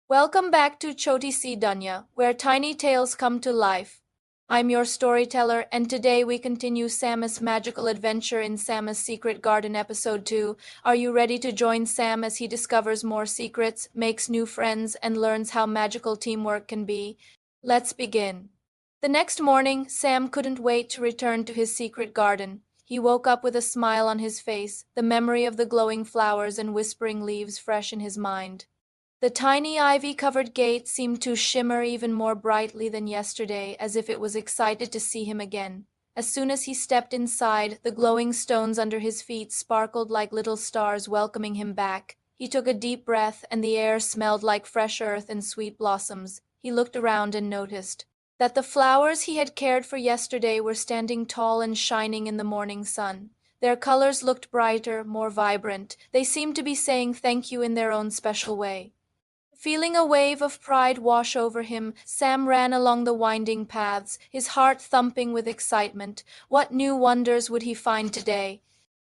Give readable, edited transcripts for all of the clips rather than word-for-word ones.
Welcome back to Choti Si Dunya, where tiny tales come to life. I'm your storyteller, and today we continue Sam's magical adventure in Sam's Secret Garden Episode 2. Are you ready to join Sam as he discovers more secrets, makes new friends, and learns how magical teamwork can be? Let's begin. The next morning, Sam couldn't wait to return to his secret garden. He woke up with a smile on his face, the memory of the glowing flowers and whispering leaves fresh in his mind. The tiny ivy-covered gate seemed to shimmer even more brightly than yesterday, as if it was excited to see him again. As soon as he stepped inside, the glowing stones under his feet sparkled like little stars welcoming him back. He took a deep breath, and the air smelled like fresh earth and sweet blossoms. He looked around and noticed that the flowers he had cared for yesterday were standing tall and shining in the morning sun. Their colors looked brighter, more vibrant. They seemed to be saying thank you in their own special way. Feeling a wave of pride wash over him, Sam ran along the winding paths, his heart thumping with excitement. What new wonders would he find today?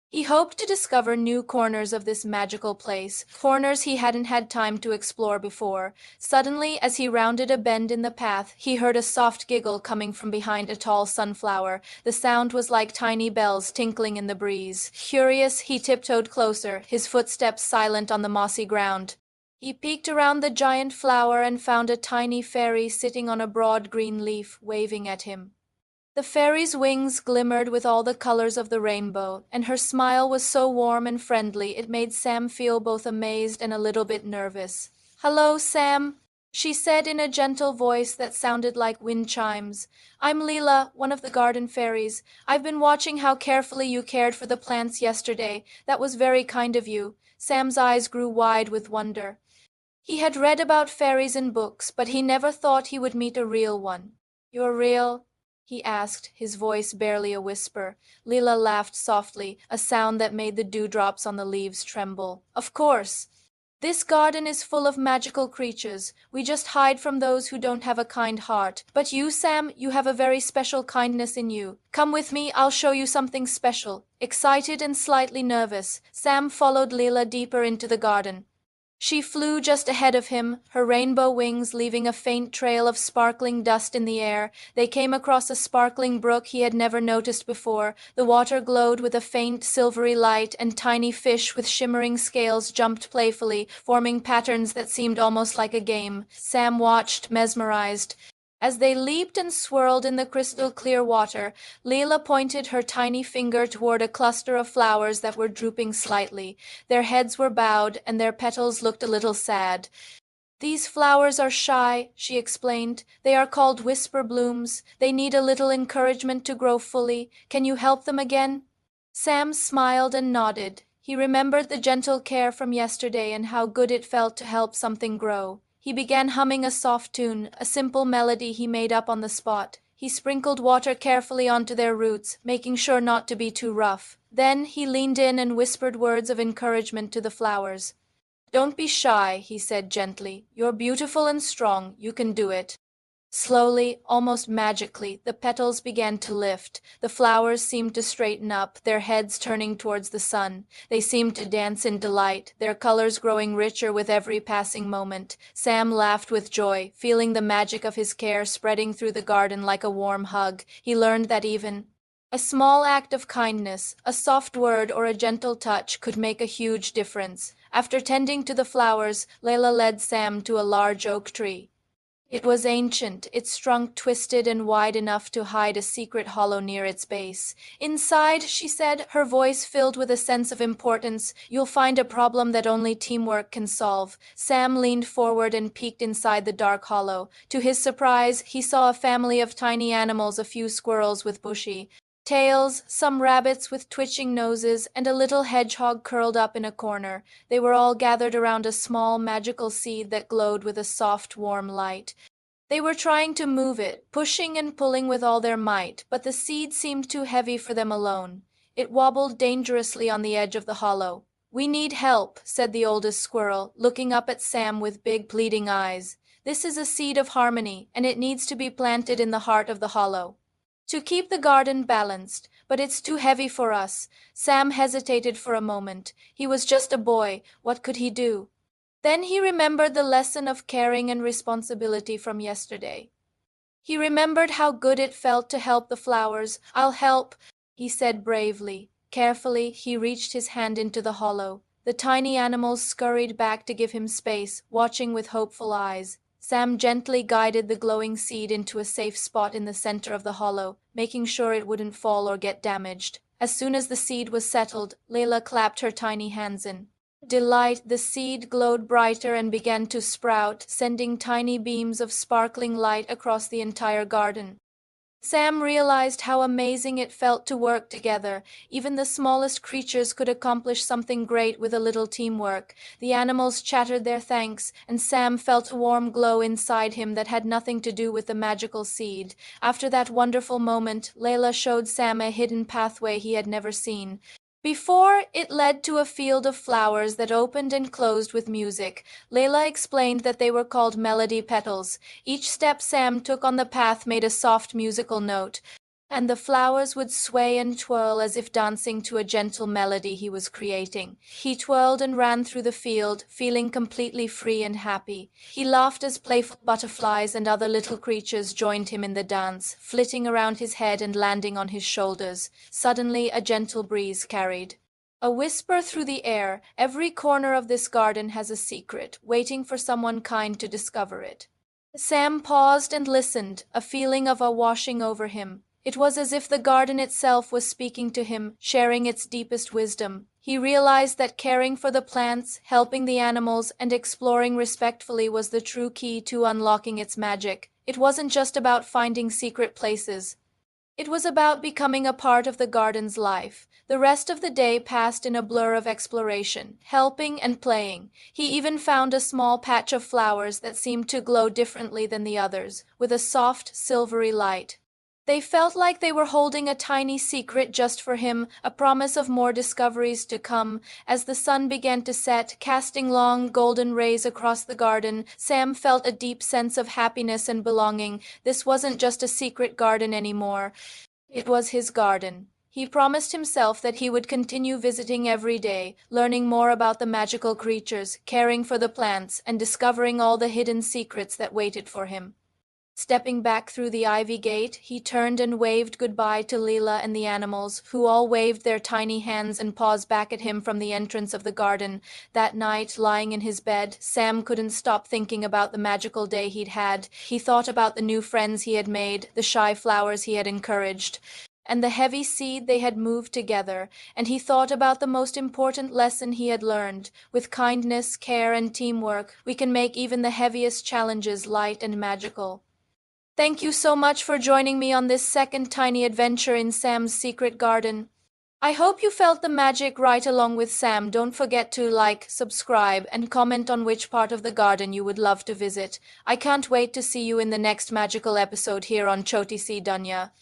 He hoped to discover new corners of this magical place, corners he hadn't had time to explore before. Suddenly, as he rounded a bend in the path, he heard a soft giggle coming from behind a tall sunflower. The sound was like tiny bells tinkling in the breeze. Curious, he tiptoed closer, his footsteps silent on the mossy ground. He peeked around the giant flower and found a tiny fairy sitting on a broad green leaf, waving at him. The fairy's wings glimmered with all the colors of the rainbow, and her smile was so warm and friendly it made Sam feel both amazed and a little bit nervous. "Hello, Sam," she said in a gentle voice that sounded like wind chimes. "I'm Lila, one of the garden fairies. I've been watching how carefully you cared for the plants yesterday. That was very kind of you." Sam's eyes grew wide with wonder. He had read about fairies in books, but he never thought he would meet a real one. "You're real?" he asked, his voice barely a whisper. Lila laughed softly, a sound that made the dewdrops on the leaves tremble. "Of course. This garden is full of magical creatures. We just hide from those who don't have a kind heart. But you, Sam, you have a very special kindness in you. Come with me, I'll show you something special." Excited and slightly nervous, Sam followed Lila deeper into the garden. She flew just ahead of him, her rainbow wings leaving a faint trail of sparkling dust in the air. They came across a sparkling brook he had never noticed before. The water glowed with a faint silvery light, and tiny fish with shimmering scales jumped playfully, forming patterns that seemed almost like a game. Sam watched, mesmerized. As they leaped and swirled in the crystal clear water, Leela pointed her tiny finger toward a cluster of flowers that were drooping slightly. Their heads were bowed, and their petals looked a little sad. "These flowers are shy," she explained. "They are called whisper blooms. They need a little encouragement to grow fully. Can you help them again?" Sam smiled and nodded. He remembered the gentle care from yesterday and how good it felt to help something grow. He began humming a soft tune, a simple melody he made up on the spot. He sprinkled water carefully onto their roots, making sure not to be too rough. Then he leaned in and whispered words of encouragement to the flowers. "Don't be shy," he said gently. "You're beautiful and strong. You can do it." Slowly, almost magically, the petals began to lift. The flowers seemed to straighten up, their heads turning towards the sun. They seemed to dance in delight, their colors growing richer with every passing moment. Sam laughed with joy, feeling the magic of his care spreading through the garden like a warm hug. He learned that even a small act of kindness, a soft word or a gentle touch could make a huge difference. After tending to the flowers, Layla led Sam to a large oak tree. It was ancient, its trunk twisted and wide enough to hide a secret hollow near its base. "Inside," she said, her voice filled with a sense of importance, "you'll find a problem that only teamwork can solve." Sam leaned forward and peeked inside the dark hollow. To his surprise, he saw a family of tiny animals, a few squirrels with bushy tails, some rabbits with twitching noses, and a little hedgehog curled up in a corner. They were all gathered around a small magical seed that glowed with a soft, warm light. They were trying to move it, pushing and pulling with all their might, but the seed seemed too heavy for them alone. It wobbled dangerously on the edge of the hollow. "We need help," said the oldest squirrel, looking up at Sam with big pleading eyes. "This is a seed of harmony, and it needs to be planted in the heart of the hollow to keep the garden balanced, but it's too heavy for us." Sam hesitated for a moment. He was just a boy. What could he do? Then he remembered the lesson of caring and responsibility from yesterday. He remembered how good it felt to help the flowers. "I'll help," he said bravely. Carefully, he reached his hand into the hollow. The tiny animals scurried back to give him space, watching with hopeful eyes. Sam gently guided the glowing seed into a safe spot in the center of the hollow, making sure it wouldn't fall or get damaged. As soon as the seed was settled, Lila clapped her tiny hands in delight. The seed glowed brighter and began to sprout, sending tiny beams of sparkling light across the entire garden. Sam realized how amazing it felt to work together. Even the smallest creatures could accomplish something great with a little teamwork. The animals chattered their thanks, and Sam felt a warm glow inside him that had nothing to do with the magical seed. After that wonderful moment, Layla showed Sam a hidden pathway he had never seen. Before, it led to a field of flowers that opened and closed with music. Layla explained that they were called melody petals. Each step Sam took on the path made a soft musical note, and the flowers would sway and twirl as if dancing to a gentle melody he was creating. He twirled and ran through the field, feeling completely free and happy. He laughed as playful butterflies and other little creatures joined him in the dance, flitting around his head and landing on his shoulders. Suddenly, a gentle breeze carried a whisper through the air. "Every corner of this garden has a secret, waiting for someone kind to discover it." Sam paused and listened, a feeling of awe washing over him. It was as if the garden itself was speaking to him, sharing its deepest wisdom. He realized that caring for the plants, helping the animals, and exploring respectfully was the true key to unlocking its magic. It wasn't just about finding secret places. It was about becoming a part of the garden's life. The rest of the day passed in a blur of exploration, helping and playing. He even found a small patch of flowers that seemed to glow differently than the others, with a soft, silvery light. They felt like they were holding a tiny secret just for him, a promise of more discoveries to come. As the sun began to set, casting long, golden rays across the garden, Sam felt a deep sense of happiness and belonging. This wasn't just a secret garden anymore. It was his garden. He promised himself that he would continue visiting every day, learning more about the magical creatures, caring for the plants, and discovering all the hidden secrets that waited for him. Stepping back through the ivy gate, he turned and waved goodbye to Lila and the animals, who all waved their tiny hands and paws back at him from the entrance of the garden. That night, lying in his bed, Sam couldn't stop thinking about the magical day he'd had. He thought about the new friends he had made, the shy flowers he had encouraged, and the heavy seed they had moved together, and he thought about the most important lesson he had learned. With kindness, care, and teamwork, we can make even the heaviest challenges light and magical. Thank you so much for joining me on this second tiny adventure in Sam's secret garden. I hope you felt the magic right along with Sam. Don't forget to like, subscribe, and comment on which part of the garden you would love to visit. I can't wait to see you in the next magical episode here on Choti Si Dunya.